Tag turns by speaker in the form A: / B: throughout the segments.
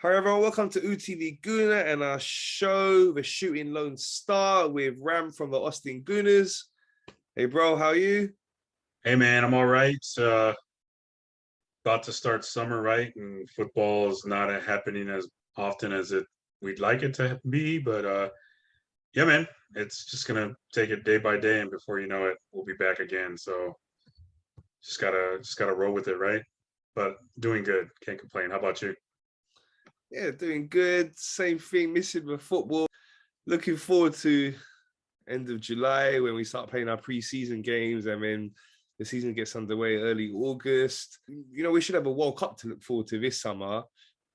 A: Hi everyone, welcome to Untitled Gooner and our show, The Shooting Lone Star with Ram from the Austin Gooners. Hey bro, how are you?
B: Hey man, I'm all right. About to start summer, right? And football is not happening as often as we'd like it to be, but yeah, man, it's just gonna take it day by day, and before you know it, we'll be back again. So just gotta roll with it, right? But doing good, can't complain. How about you?
A: Yeah, doing good. Same thing, missing the football. Looking forward to end of July when we start playing our pre-season games and then the season gets underway early August. You know, we should have a World Cup to look forward to this summer,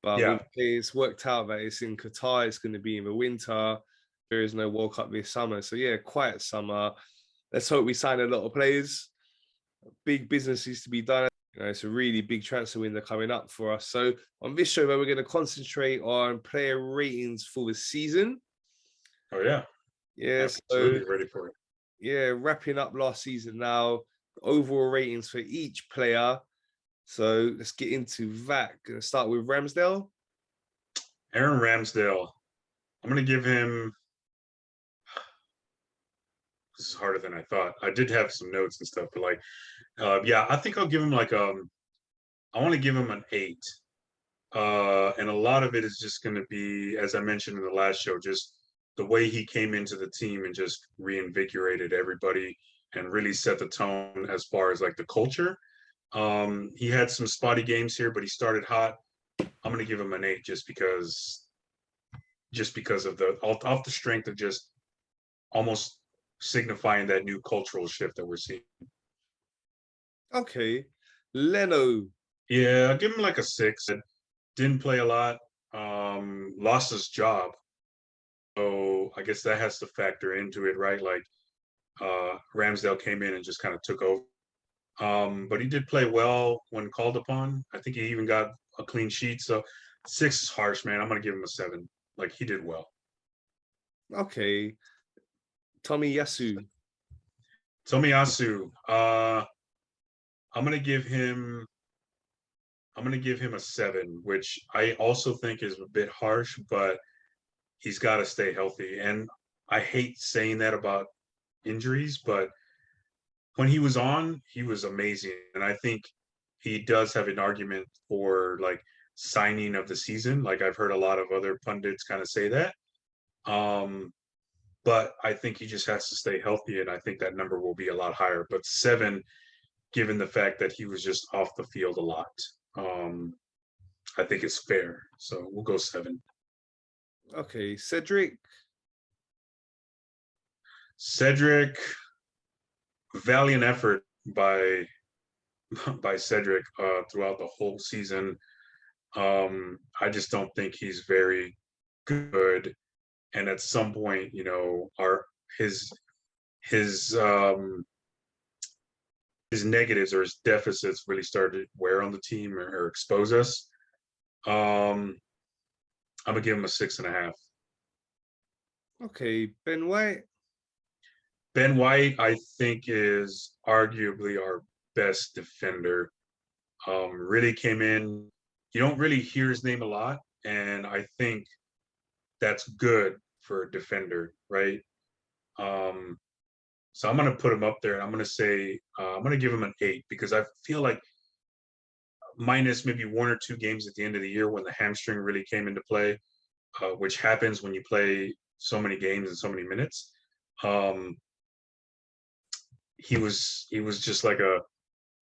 A: but
B: Yeah,
A: it's worked out that it's in Qatar, it's going to be in the winter. There is no World Cup this summer. So yeah, quiet summer. Let's hope we sign a lot of players. Big businesses to be done. You know, it's a really big transfer window coming up for us. So on this show, where we're going to concentrate on player ratings for the season.
B: oh yeah,
A: Yeah, so
B: absolutely ready for it.
A: yeah, wrapping up last season now. Overall ratings for each player. So let's get into that. Gonna start with Ramsdale.
B: Aaron Ramsdale, I'm gonna give him. This is harder than I thought. I did have some notes and stuff, but yeah, I think I'll give him I want to give him an 8. And a lot of it is just going to be, as I mentioned in the last show, just the way he came into the team and just reinvigorated everybody and really set the tone as far as like the culture. He had some spotty games here, but he started hot. I'm going to give him an 8 just because of the off the strength of just almost signifying that new cultural shift that we're seeing.
A: Okay. Leno.
B: Yeah, I'll give him like a 6. Didn't play a lot. Lost his job. So I guess that has to factor into it, right? Like Ramsdale came in and just kind of took over. But he did play well when called upon. I think he even got a clean sheet. So 6 is harsh, man. I'm gonna give him a 7. Like he did well.
A: Okay. Tommy Yasu.
B: Tomiyasu, I'm gonna give him a 7, which I also think is a bit harsh, but he's got to stay healthy. And I hate saying that about injuries, but when he was on, he was amazing. And I think he does have an argument for like signing of the season. Like I've heard a lot of other pundits kind of say that. Um, but I think he just has to stay healthy, and I think that number will be a lot higher. But 7, given the fact that he was just off the field a lot, um, I think it's fair. So we'll go 7.
A: Okay. Cedric.
B: Cedric, valiant effort by Cedric throughout the whole season. I just don't think he's very good. And at some point, our his his um his negatives or his deficits really started to wear on the team or expose us. Um, I'm gonna give him a 6.5.
A: Okay. Ben White.
B: Ben White, I think, is arguably our best defender. Really came in. You don't really hear his name a lot, and I think that's good for a defender, right? Um, so I'm gonna put him up there, and I'm gonna say I'm gonna give him an 8 because I feel like minus maybe 1 or 2 games at the end of the year when the hamstring really came into play, which happens when you play so many games in so many minutes. Um, he was just like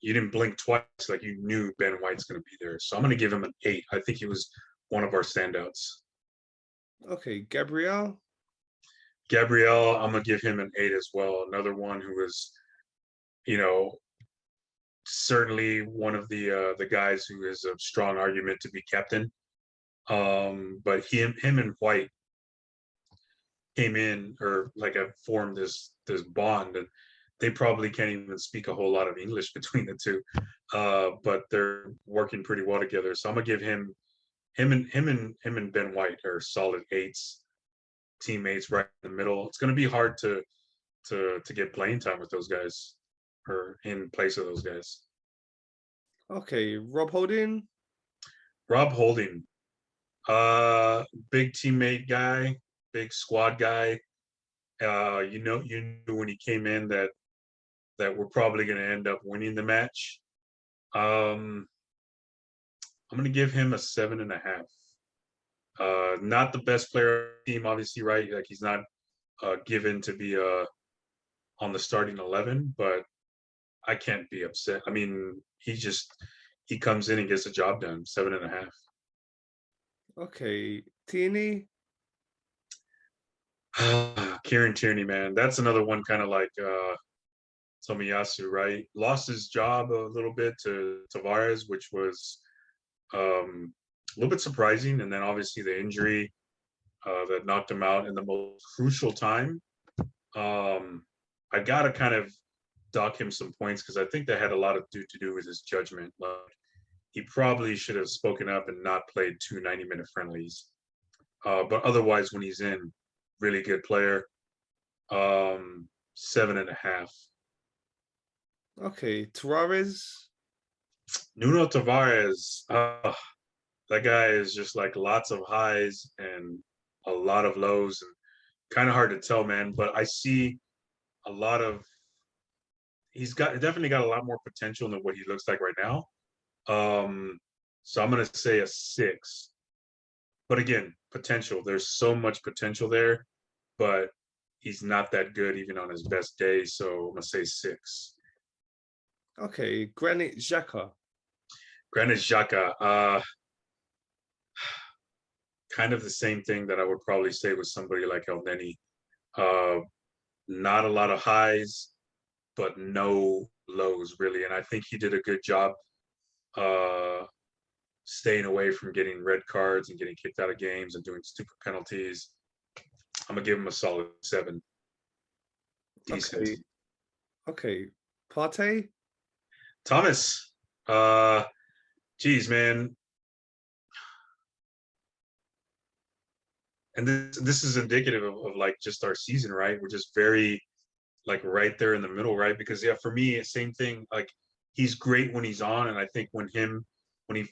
B: you didn't blink twice, like you knew Ben White's going to be there. So I'm going to give him an 8. I think he was one of our standouts.
A: Okay. Gabriel.
B: Gabriel, I'm going to give him an 8 as well. Another one who was, you know, certainly one of the guys who is a strong argument to be captain. But him and White came in or like have formed this bond, and they probably can't even speak a whole lot of English between the two, but they're working pretty well together. So I'm gonna give him and Ben White are solid 8s, teammates right in the middle. It's gonna be hard to get playing time with those guys or in place of those guys.
A: Okay. Rob Holding.
B: Rob Holding, Big teammate guy, big squad guy. You knew when he came in that we're probably going to end up winning the match. I'm going to give him a 7.5. Not the best player on the team, obviously, right? Like he's not given to be on the starting 11, but I can't be upset. I mean, he comes in and gets the job done. 7.5.
A: Okay, Tierney.
B: Kieran Tierney, man, that's another one kind of like Tomiyasu, right? Lost his job a little bit to Tavares, which was a little bit surprising, and then obviously the injury that knocked him out in the most crucial time. I gotta kind of dock him some points because I think that had a lot to do with his judgment. Like, he probably should have spoken up and not played 2 90-minute friendlies. But otherwise, when he's in, really good player. 7.5.
A: Okay, Tavares.
B: Nuno Tavares, that guy is just like lots of highs and a lot of lows, and kind of hard to tell, man. But I see a lot of definitely got a lot more potential than what he looks like right now. So I'm gonna say a 6. But again, potential. There's so much potential there, but he's not that good even on his best day. So I'm gonna say 6.
A: Okay, Granit Xhaka.
B: Granit Xhaka, kind of the same thing that I would probably say with somebody like El Neni. Not a lot of highs, but no lows really. And I think he did a good job staying away from getting red cards and getting kicked out of games and doing stupid penalties. I'm gonna give him a solid 7. Decent.
A: Okay. Partey.
B: Thomas, geez, man. And this is indicative of like just our season, right? We're just very like right there in the middle, right? Because yeah, for me, same thing. Like he's great when he's on, and I think when he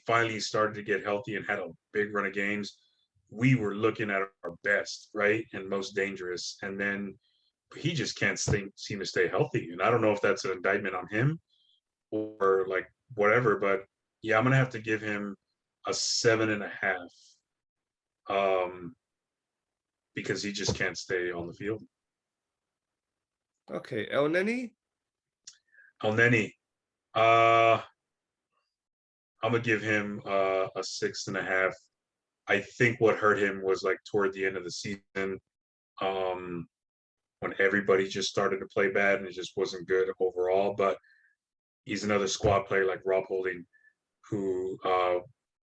B: finally started to get healthy and had a big run of games, we were looking at our best, right, and most dangerous. And then he just can't seem to stay healthy. And I don't know if that's an indictment on him or like whatever, but yeah, I'm gonna have to give him a 7.5. Because he just can't stay on the field.
A: Okay, El Neni.
B: El Neni, I'm gonna give him a 6.5. I think what hurt him was like toward the end of the season, when everybody just started to play bad and it just wasn't good overall. But he's another squad player like Rob Holding, who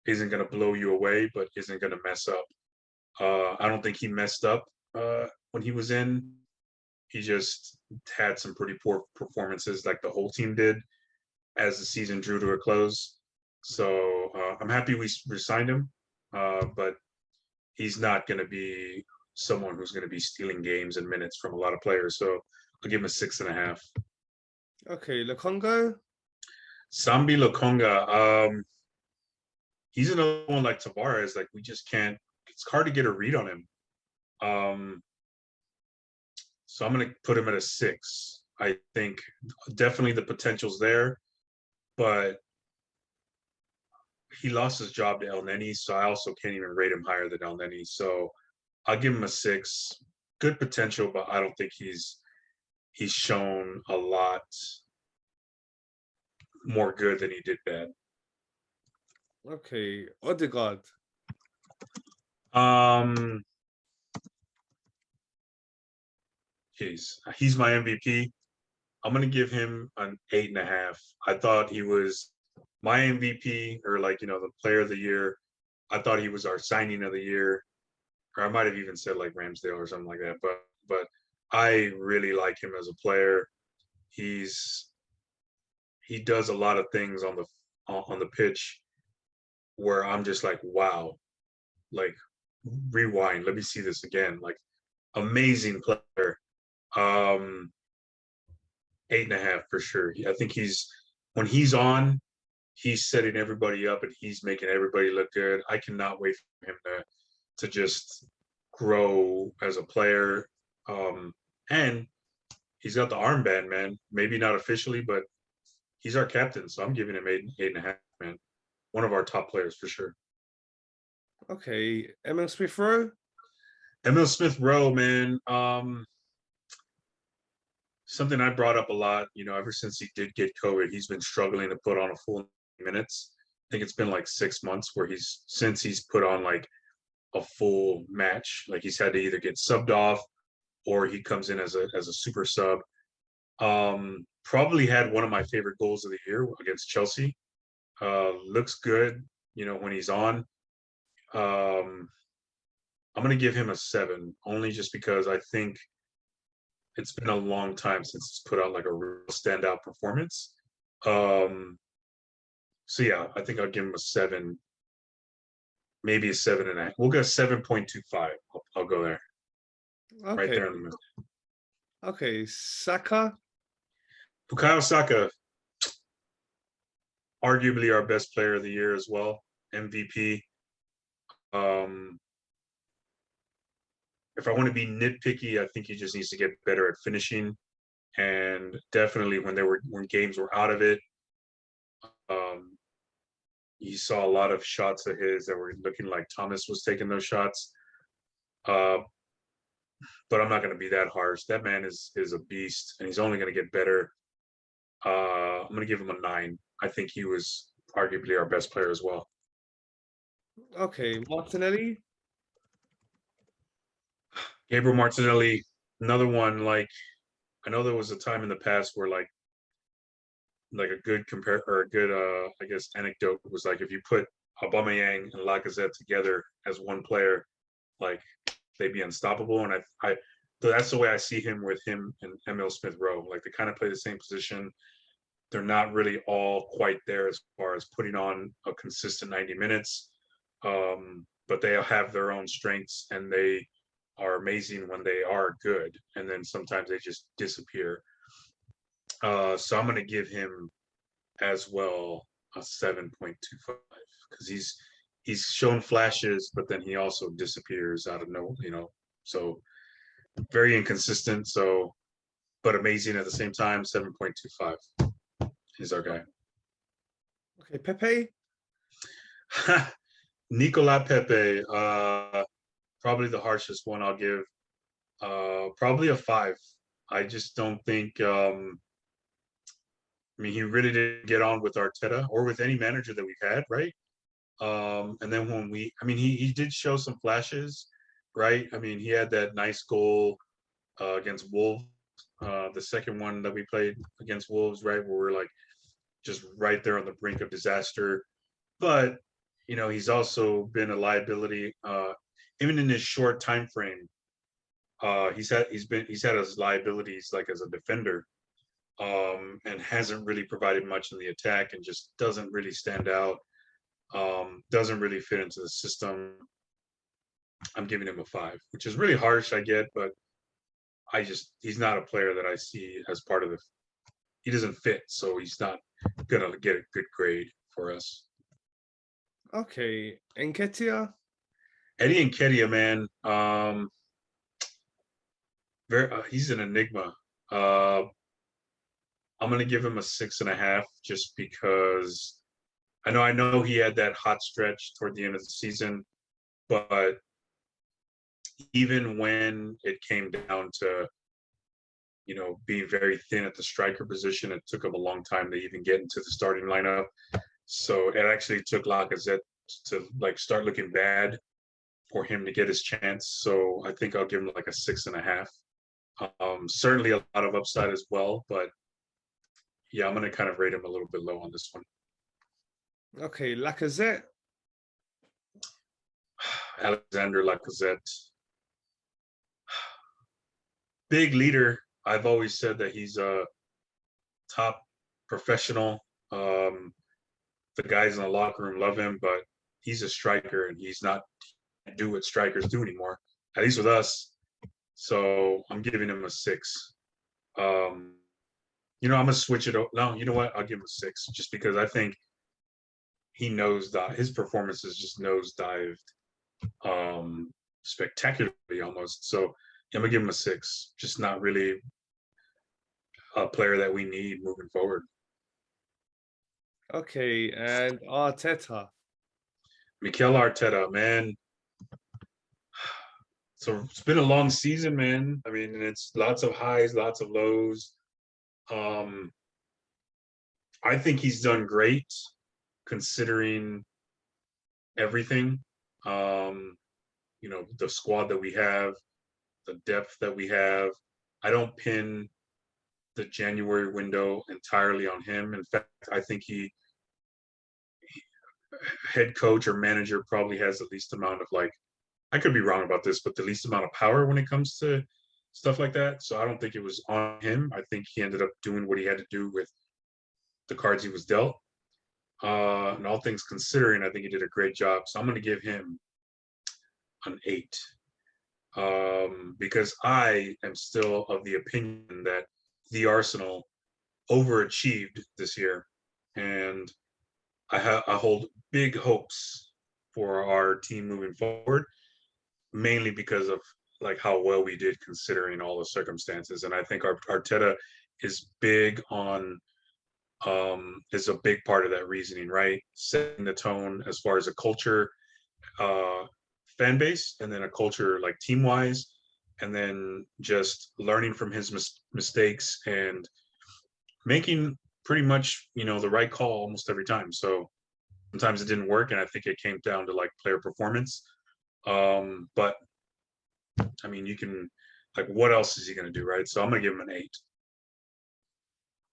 B: isn't gonna blow you away, but isn't gonna mess up. I don't think he messed up when he was in. He just had some pretty poor performances, like the whole team did, as the season drew to a close. So I'm happy we signed him, but he's not going to be someone who's going to be stealing games and minutes from a lot of players. So I'll give him a 6.5.
A: Okay, Lokonga.
B: Sambi Lokonga, he's another one like Tavares. Like we just can't. It's hard to get a read on him. So I'm going to put him at a 6. I think definitely the potential's there, but he lost his job to El Neni, so I also can't even rate him higher than El Neni. So I'll give him a 6. Good potential, but I don't think he's shown a lot more good than he did bad.
A: Okay, Odegaard.
B: He's my MVP. I'm gonna give him an 8.5. I thought he was my MVP, or like the player of the year. I thought he was our signing of the year, or I might have even said like Ramsdale or something like that. But I really like him as a player. He does a lot of things on the pitch where I'm just like, wow, like rewind, let me see this again. Like amazing player. 8.5 for sure. I think when he's on, he's setting everybody up and he's making everybody look good. I cannot wait for him to just grow as a player. And he's got the armband, man. Maybe not officially, but he's our captain, so I'm giving him 8.5, man. One of our top players for sure.
A: Okay, Emil Smith Rowe.
B: Emil Smith Rowe, man. Something I brought up a lot, ever since he did get COVID, he's been struggling to put on a full minutes. I think it's been like 6 months where he's put on like a full match. Like he's had to either get subbed off or he comes in as a super sub. Probably had one of my favorite goals of the year against Chelsea. Looks good, when he's on. I'm gonna give him a 7, only just because I think it's been a long time since he's put out like a real standout performance. So yeah, I think I'll give him a 7, maybe a 7.5. We'll go 7.25. I'll go there.
A: Okay.
B: Right there in the middle.
A: Okay, Saka.
B: Bukayo Saka, arguably our best player of the year as well, MVP. If I want to be nitpicky, I think he just needs to get better at finishing, and definitely when games were out of it, you saw a lot of shots of his that were looking like Thomas was taking those shots. But I'm not going to be that harsh. That man is a beast, and he's only going to get better. I'm going to give him a 9. I think he was arguably our best player as well.
A: Okay, Martinelli.
B: Gabriel Martinelli, another one. Like, I know there was a time in the past where like a good I guess anecdote was like if you put Aubameyang and Lacazette together as one player, like they'd be unstoppable. And so that's the way I see him with him and Emil Smith Rowe. Like they kind of play the same position. They're not really all quite there as far as putting on a consistent 90 minutes. But they have their own strengths and they are amazing when they are good. And then sometimes they just disappear. So I'm going to give him as well a 7.25 because he's shown flashes, but then he also disappears out of nowhere, so very inconsistent. So, but amazing at the same time. 7.25 is our guy.
A: Okay, Pepe.
B: Nicola Pepe, probably the harshest one I'll give. Probably a 5. I just don't think. He really didn't get on with Arteta or with any manager that we've had, right? And then when he did show some flashes, right? He had that nice goal against Wolves, the second one that we played against Wolves, right? Where we're like just right there on the brink of disaster. But, he's also been a liability, even in his short time frame. He's had his liabilities like as a defender. And hasn't really provided much in the attack and just doesn't really stand out. Doesn't really fit into the system. I'm giving him a 5, which is really harsh, I get, but he's not a player that I see as part of he doesn't fit, so he's not gonna get a good grade for us.
A: Okay, Nketiah.
B: Eddie Nketiah, man, he's an enigma. I'm going to give him a 6.5 just because I know he had that hot stretch toward the end of the season, but even when it came down to, being very thin at the striker position, it took him a long time to even get into the starting lineup. So it actually took Lacazette to like start looking bad for him to get his chance. So I think I'll give him like a 6.5. Certainly a lot of upside as well, but yeah, I'm going to kind of rate him a little bit low on this one.
A: Okay, Lacazette.
B: Alexander Lacazette. Big leader. I've always said that he's a top professional. The guys in the locker room love him, but he's a striker and he's not do what strikers do anymore, at least with us. So I'm giving him a 6. I'm gonna switch it up. No, you know what? I'll give him a 6 just because I think he nosedive. His performances just nosedived spectacularly almost. So I'm gonna give him a 6. Just not really a player that we need moving forward.
A: Okay, and Arteta.
B: Mikhail Arteta, man. So it's been a long season, man. I mean, it's lots of highs, lots of lows. Um, I think he's done great considering everything. Um, the squad that we have, the depth that we have. I don't pin the January window entirely on him. In fact, I think he head coach or manager probably has the least amount of like, I could be wrong about this, but the least amount of power when it comes to stuff like that. So I don't think it was on him. I think he ended up doing what he had to do with the cards he was dealt. And all things considering, I think he did a great job. So I'm going to give him an 8. Because I am still of the opinion that the Arsenal overachieved this year. And I hold big hopes for our team moving forward, mainly because of like how well we did considering all the circumstances. And I think our Arteta is big on is a big part of that reasoning, right? Setting the tone as far as a culture, fan base, and then a culture like team wise, and then just learning from his mistakes and making pretty much the right call almost every time. So sometimes it didn't work, and I think it came down to like player performance. But I mean, you can like, what else is he going to do, right? So I'm going to give him an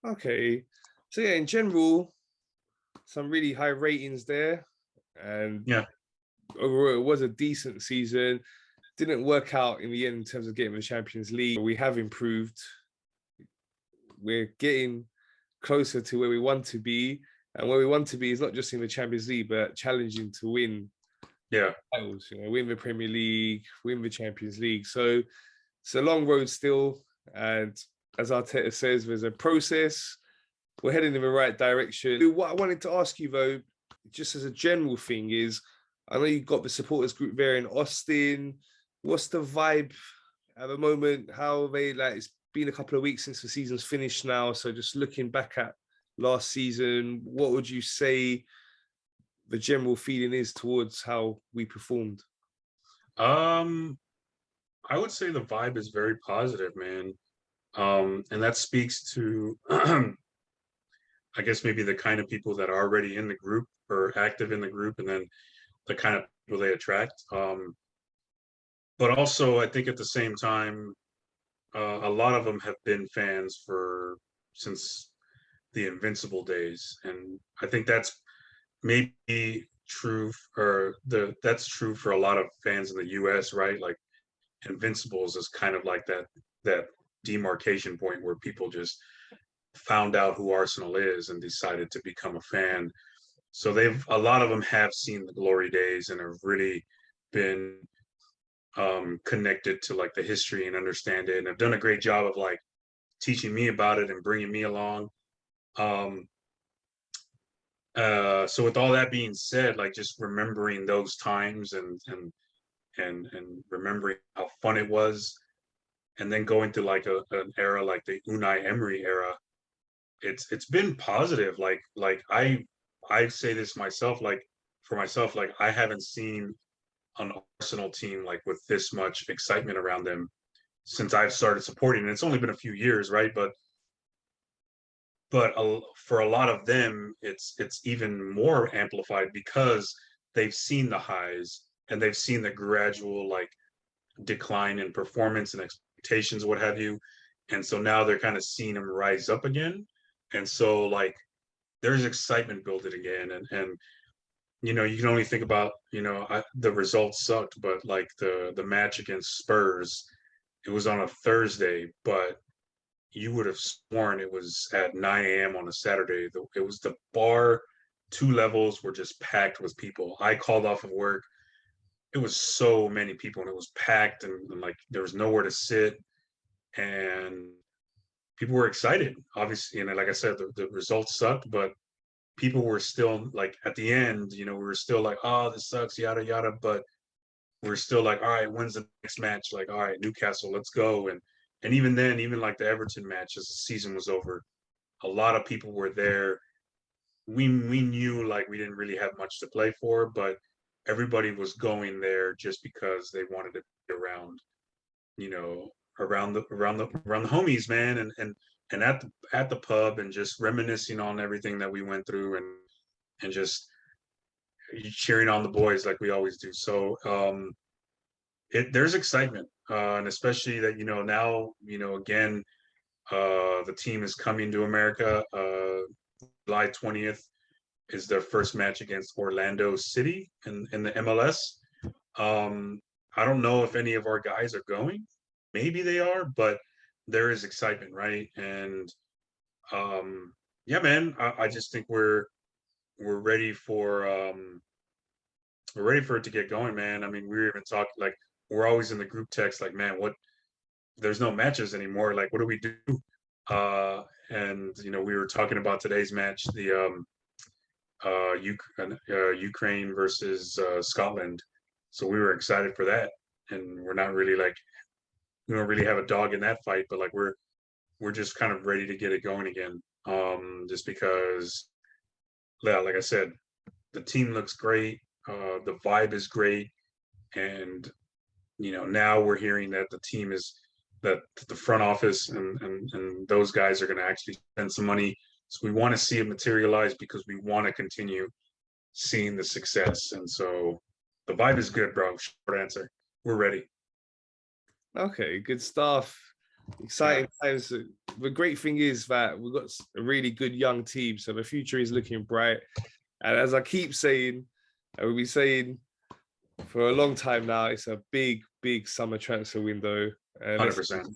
B: 8.
A: Okay, so yeah, in general, some really high ratings there, and
B: Yeah.
A: overall, it was a decent season. Didn't work out in the end in terms of getting the Champions League. We have improved. We're getting closer to where we want to be. And where we want to be is not just in the Champions League, but challenging to win titles, win the Premier League, win the Champions League. So it's a long road still. And as Arteta says, there's a process. We're heading in the right direction. What I wanted to ask you, though, just as a general thing, is I know you've got the supporters group there in Austin. What's the vibe at the moment? How are they, like, it's been a couple of weeks since the season's finished now. So just looking back at last season, what would you say the general feeling is towards how we performed?
B: I would say the vibe is very positive, man. And that speaks to I guess maybe the kind of people that are already in the group or active in the group, and then the kind of people they attract. But also, I think at the same time, a lot of them have been fans since the Invincible days, and I think that's maybe true, that's true for a lot of fans in the U.S., right? Like Invincibles is kind of like that demarcation point where people just found out who Arsenal is and decided to become a fan. So a lot of them have seen the glory days and have really been connected to like the history and understand it, and have done a great job of like teaching me about it and bringing me along. So with all that being said, like just remembering those times and remembering how fun it was, and then going to like an era like the Unai Emery era, it's been positive. Like I say this myself, like for myself, like I haven't seen an Arsenal team like with this much excitement around them since I've started supporting. And it's only been a few years, right? But for a lot of them, it's even more amplified because they've seen the highs and they've seen the gradual like decline in performance and expectations, what have you. And so now they're kind of seeing them rise up again. And so like there's excitement building again. And you can only think about, the results sucked, but like the match against Spurs, it was on a Thursday, but you would have sworn it was at 9 a.m. on a Saturday. It was the bar, 2 levels were just packed with people. I called off of work. It was so many people and it was packed, and like there was nowhere to sit, and people were excited, obviously. And like I said, the results sucked, but people were still like at the end, we were still like, oh, this sucks, yada yada, but we're still like, all right, when's the next match? Like, all right, Newcastle, let's go. And even then, even like the Everton match as the season was over, a lot of people were there. We knew like we didn't really have much to play for, but everybody was going there just because they wanted to be around, you know, around the homies, man, and at the pub and just reminiscing on everything that we went through and just cheering on the boys like we always do. So there's excitement, and especially that now again the team is coming to America. July 20th is their first match against Orlando City in the MLS. I don't know if any of our guys are going. Maybe they are, but there is excitement, right? And yeah, man, I just think we're ready for it to get going, man. I mean, we're even talking like we're always in the group text, like, man, what? There's no matches anymore. Like, what do we do? And we were talking about today's match, the Ukraine versus Scotland. So we were excited for that, and we're not really like we don't really have a dog in that fight, but like we're just kind of ready to get it going again. Just because, yeah, like I said, the team looks great, the vibe is great, and now we're hearing that that the front office and those guys are going to actually spend some money. So we want to see it materialize because we want to continue seeing the success. And so the vibe is good, bro. Short answer. We're ready.
A: Okay, good stuff. Exciting times. The great thing is that we've got a really good young team, so the future is looking bright. And as I keep saying, I will be saying for a long time now, it's a big, big summer transfer window.
B: 100%.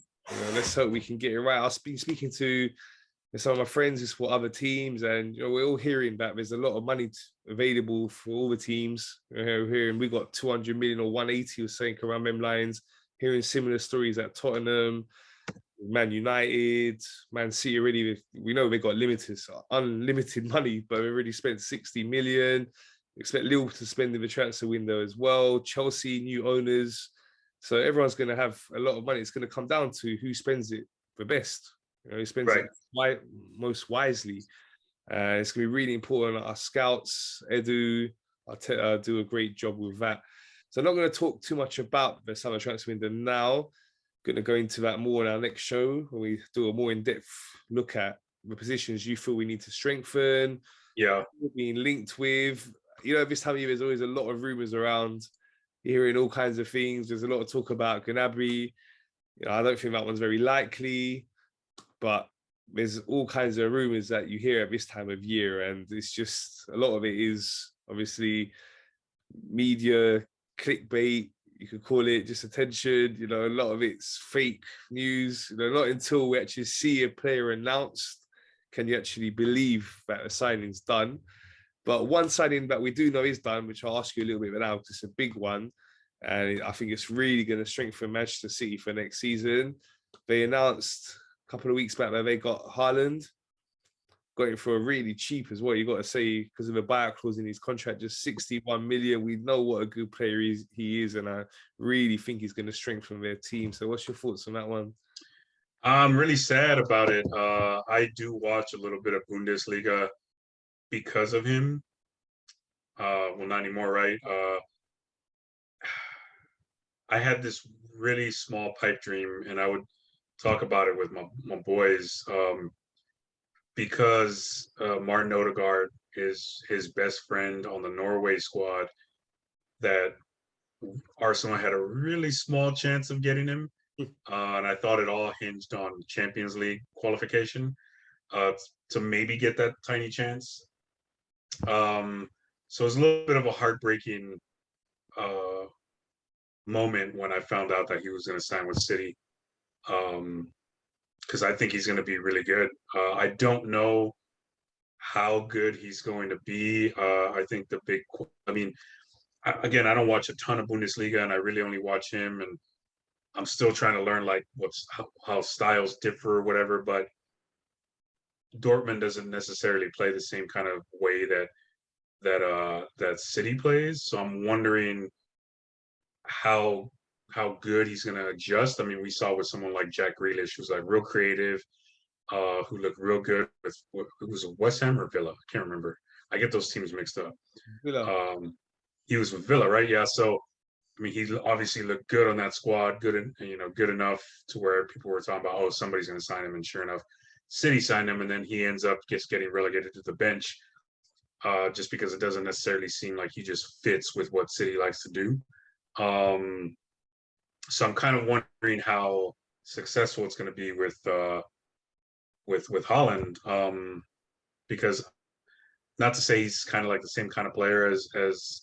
A: Let's hope we can get it right. I've been speaking to some of my friends who support other teams, and we're all hearing that there's a lot of money available for all the teams. We're hearing we got 200 million or 180 or something around them lines. Hearing similar stories at Tottenham, Man United, Man City already. We know they got unlimited money, but we already spent 60 million. Expect Liverpool to spend in the transfer window as well. Chelsea, new owners. So everyone's going to have a lot of money. It's going to come down to who spends it the best. Who spends it most wisely. It's going to be really important. Our scouts, Edu, Arteta do a great job with that. So I'm not going to talk too much about the summer transfer window now. Going to go into that more in our next show when we do a more in-depth look at the positions you feel we need to strengthen.
B: Yeah.
A: Being linked with. This time of year, there's always a lot of rumors around. You're hearing all kinds of things. There's a lot of talk about Gnabry. I don't think that one's very likely, but there's all kinds of rumors that you hear at this time of year, and it's just a lot of it is obviously media clickbait. You could call it just attention. A lot of it's fake news. Not until we actually see a player announced can you actually believe that a signing's done. But one signing that we do know is done, which I'll ask you a little bit about now, because it's a big one. And I think it's really going to strengthen Manchester City for next season. They announced a couple of weeks back that they got Haaland. Got him for a really cheap as well. You got to say, because of the buyout clause in his contract, just 61 million. We know what a good player he is, and I really think he's going to strengthen their team. So what's your thoughts on that one?
B: I'm really sad about it. I do watch a little bit of Bundesliga because of him. Well, not anymore, right? I had this really small pipe dream, and I would talk about it with my boys because Martin Odegaard is his best friend on the Norway squad, that Arsenal had a really small chance of getting him. And I thought it all hinged on Champions League qualification to maybe get that tiny chance. So it was a little bit of a heartbreaking moment when I found out that he was going to sign with City, because I think he's going to be really good. I don't know how good he's going to be. I think again, I don't watch a ton of Bundesliga, and I really only watch him, and I'm still trying to learn like how styles differ or whatever. But Dortmund doesn't necessarily play the same kind of way that City plays. So I'm wondering how good he's going to adjust. I mean, we saw with someone like Jack Grealish, who's like real creative, who looked real good with who was it, West Ham or Villa? I can't remember. I get those teams mixed up.
A: Villa.
B: He was with Villa, right? Yeah. So I mean, he obviously looked good on that squad, good enough to where people were talking about, oh, somebody's going to sign him, and sure enough, City signed him, and then he ends up just getting relegated to the bench, just because it doesn't necessarily seem like he just fits with what City likes to do. So I'm kind of wondering how successful it's going to be with Holland, because not to say he's kind of like the same kind of player as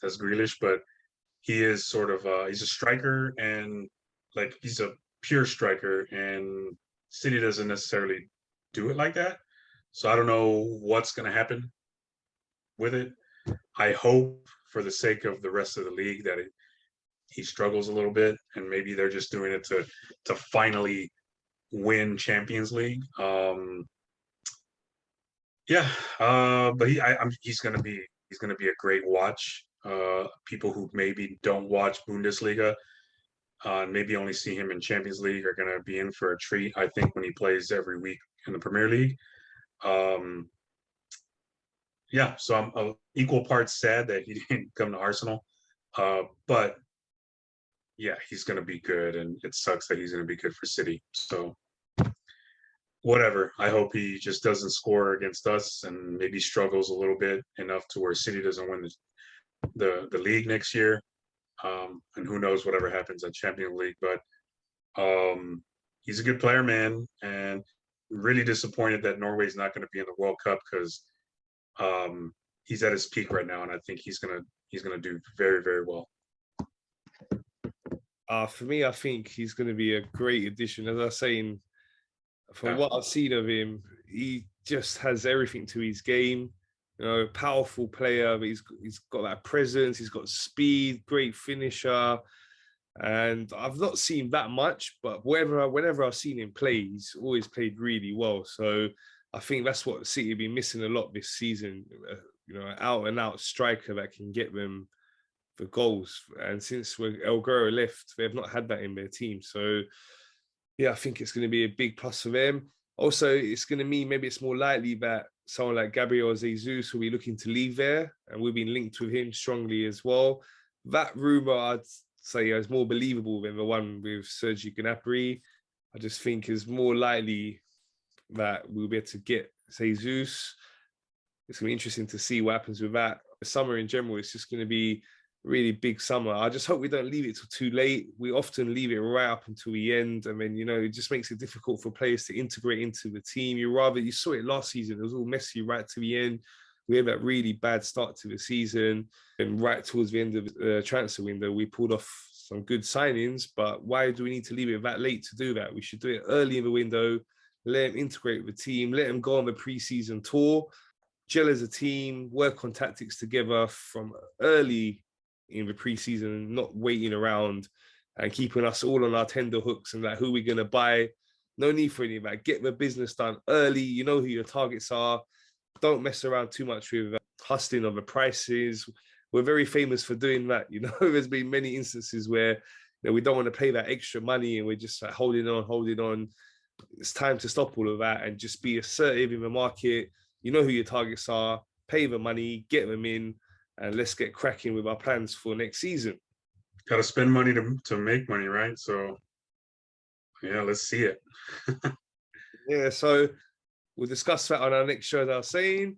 B: Grealish, but he is sort of he's a striker, and like he's a pure striker, and City doesn't necessarily do it like that. So I don't know what's going to happen with it. I hope for the sake of the rest of the league that he struggles a little bit, and maybe they're just doing it to finally win Champions League. Yeah, but he's gonna be a great watch. People who maybe don't watch Bundesliga, maybe only see him in Champions League, are gonna be in for a treat. I think when he plays every week in the Premier League. Yeah, so I'm equal parts sad that he didn't come to Arsenal, but yeah, he's gonna be good, and it sucks that he's gonna be good for City. So whatever. I hope he just doesn't score against us, and maybe struggles a little bit enough to where City doesn't win the league next year. And who knows whatever happens at Champions League. But he's a good player, man, and really disappointed that Norway's not going to be in the World Cup, because he's at his peak right now, and I think he's gonna do very, very well.
A: For me, I think he's going to be a great addition. As I was saying, from
B: Yeah.
A: what I've seen of him, he just has everything to his game. You know, powerful player, but he's got that presence, he's got speed, great finisher. And I've not seen that much, but whenever I've seen him play, he's always played really well. So I think that's what City have been missing a lot this season. You know, out and out striker that can get them the goals. And since El Guerrero left, they've not had that in their team. So yeah, I think it's going to be a big plus for them. Also, it's going to mean maybe it's more likely that someone like Gabriel Jesus will be looking to leave there, and we've been linked with him strongly as well. That rumor, I'd say, is more believable than the one with Sergi Gnabry. I just think is more likely that we'll be able to get Jesus. It's going to be interesting to see what happens with that. The summer in general, it's just going to be really big summer. I just hope we don't leave it till too late. We often leave it right up until the end. I mean, you know, it just makes it difficult for players to integrate into the team. You saw it last season. It was all messy right to the end. We had that really bad start to the season, and right towards the end of the transfer window, we pulled off some good signings. But why do we need to leave it that late to do that? We should do it early in the window, let them integrate with the team, let them go on the pre-season tour, gel as a team, work on tactics together from early in the preseason, not waiting around and keeping us all on our tender hooks and like who we're going to buy. No need for any of that. Get the business done early. You know who your targets are. Don't mess around too much with hustling of the prices. We're very famous for doing that. You know, there's been many instances where, you know, we don't want to pay that extra money and we're just like holding on. It's time to stop all of that and just be assertive in the market. You know who your targets are. Pay the money, get them in, and let's get cracking with our plans for next season.
B: Got to spend money to make money, right? So, yeah, let's see it.
A: Yeah, so we'll discuss that on our next show, as I was saying.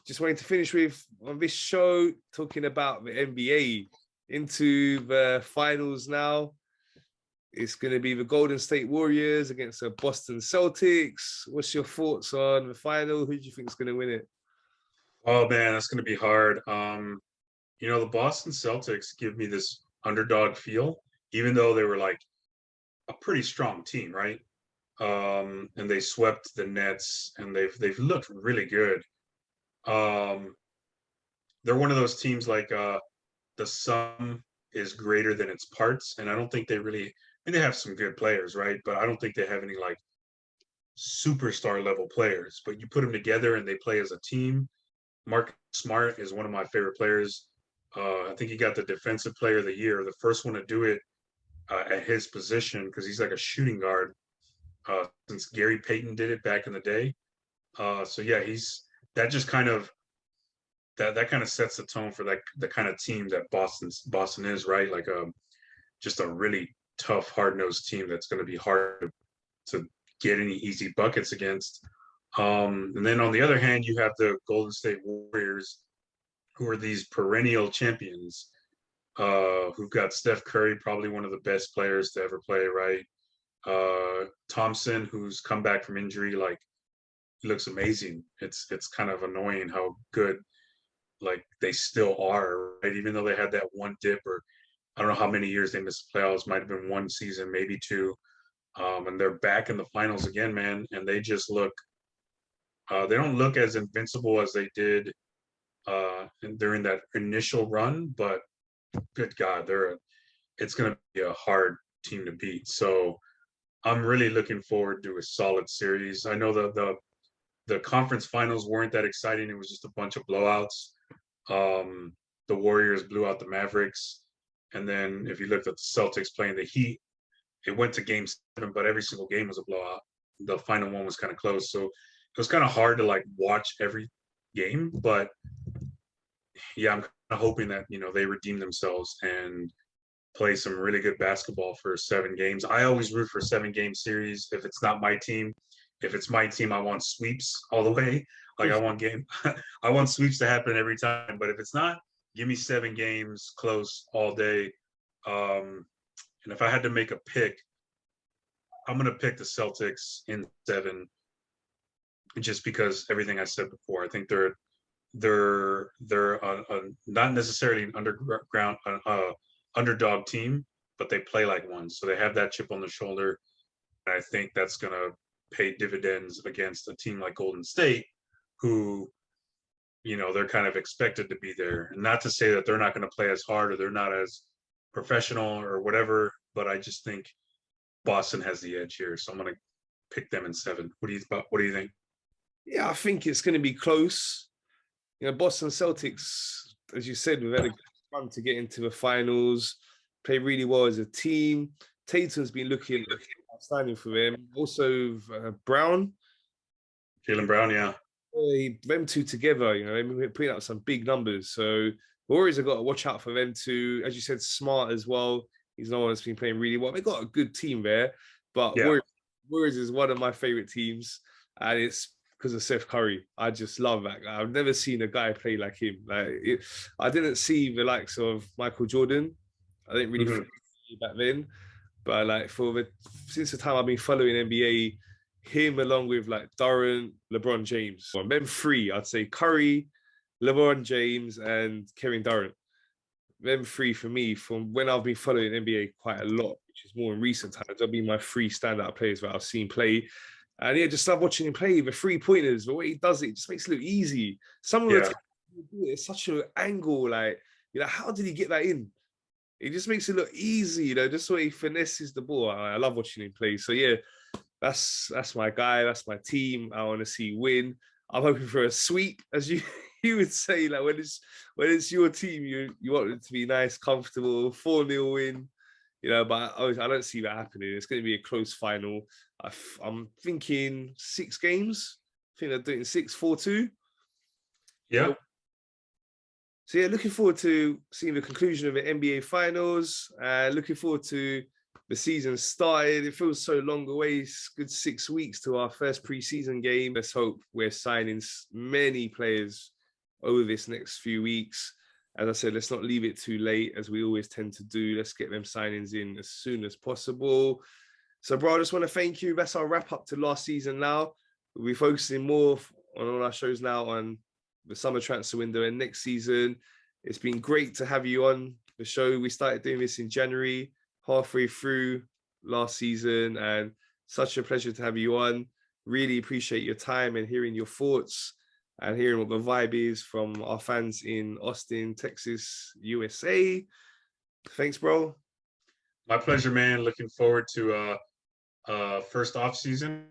A: Just wanting to finish with, on this show, talking about the NBA. Into the finals now. It's going to be the Golden State Warriors against the Boston Celtics. What's your thoughts on the final? Who do you think is going to win it?
B: Oh man, that's going to be hard. You know, the Boston Celtics give me this underdog feel, even though they were like a pretty strong team, right? And they swept the Nets, and they've looked really good. They're one of those teams like the sum is greater than its parts, and I don't think they really. I mean, they have some good players, right? But I don't think they have any like superstar level players, but you put them together and they play as a team. Marcus Smart is one of my favorite players. I think he got the Defensive Player of the Year, the first one to do it at his position, because he's like a shooting guard since Gary Payton did it back in the day. So yeah, that just kind of that kind of sets the tone for the kind of team that Boston is, right? Like just a really tough, hard-nosed team that's going to be hard to get any easy buckets against. And then on the other hand, you have the Golden State Warriors, who are these perennial champions, who've got Steph Curry, probably one of the best players to ever play, right? Thompson, who's come back from injury, like he looks amazing. It's kind of annoying how good like they still are, right? Even though they had that one dip, or I don't know how many years they missed the playoffs, might have been one season, maybe two. And they're back in the finals again, man. And they just look, they don't look as invincible as they did during that initial run, but good God, it's going to be a hard team to beat. So I'm really looking forward to a solid series. I know the conference finals weren't that exciting. It was just a bunch of blowouts. The Warriors blew out the Mavericks. And then if you looked at the Celtics playing the Heat, it went to game 7, but every single game was a blowout. The final one was kind of close. So it was kind of hard to like watch every game, but yeah, I'm kind of hoping that, they redeem themselves and play some really good basketball for 7 games. I always root for 7-game series. If it's not my team, if it's my team, I want sweeps all the way. Like I want sweeps to happen every time. But if it's not, give me 7 games close all day. And if I had to make a pick, I'm going to pick the Celtics in 7, just because everything I said before. I think they're not necessarily an underdog team, but they play like one. So they have that chip on the shoulder. And I think that's going to pay dividends against a team like Golden State, who, they're kind of expected to be there. And not to say that they're not going to play as hard or they're not as professional or whatever, but I just think Boston has the edge here. So I'm going to pick them in 7. What do you think?
A: Yeah, I think it's going to be close. Boston Celtics, as you said, we've had a good run to get into the finals, play really well as a team. Tatum's been looking outstanding for them. Also, Brown.
B: Jaylen Brown, yeah.
A: Them two together, they've been putting out some big numbers. So Warriors have got to watch out for them too. As you said, Smart as well. He's no one that's been playing really well. They've got a good team there, but yeah. Warriors is one of my favorite teams, and it's because of Seth Curry. I just love that guy. I've never seen a guy play like him. I didn't see the likes of Michael Jordan. I didn't really see back then, but since the time I've been following NBA, him along with like Durant, LeBron James. Well, them 3, I'd say Curry, LeBron James, and Kevin Durant. Them 3 for me, from when I've been following NBA quite a lot, which is more in recent times, they'll be my 3 standout players that I've seen play. And yeah, just love watching him play the 3-pointers. The way he does it just makes it look easy. Some of the time it's such an angle, how did he get that in? It just makes it look easy, just the way he finesses the ball. I love watching him play. So yeah, that's my guy. That's my team. I want to see win. I'm hoping for a sweep, as you would say. Like when it's your team, you want it to be nice, comfortable, 4-0 win. But I don't see that happening. It's going to be a close final. I'm thinking 6 games. I think they're doing 6-4-2.
B: Yeah.
A: So yeah, looking forward to seeing the conclusion of the NBA Finals. Looking forward to the season started. It feels so long away. It's good 6 weeks to our first preseason game. Let's hope we're signing many players over this next few weeks. As I said, let's not leave it too late, as we always tend to do. Let's get them signings in as soon as possible. So, bro, I just want to thank you. That's our wrap up to last season now. We'll be focusing more on all our shows now on the summer transfer window and next season. It's been great to have you on the show. We started doing this in January, halfway through last season, and such a pleasure to have you on. Really appreciate your time and hearing your thoughts and hearing what the vibe is from our fans in Austin, Texas, USA. Thanks, bro.
B: My pleasure, man. Looking forward to first off season.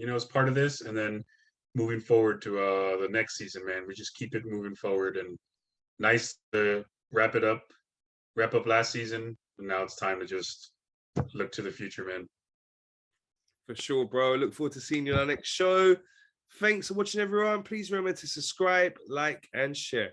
B: as part of this, and then moving forward to the next season, man. We just keep it moving forward, and nice to wrap up last season, and now it's time to just look to the future, man.
A: For sure, bro. Look forward to seeing you on our next show. Thanks for watching, everyone. Please remember to subscribe, like, and share.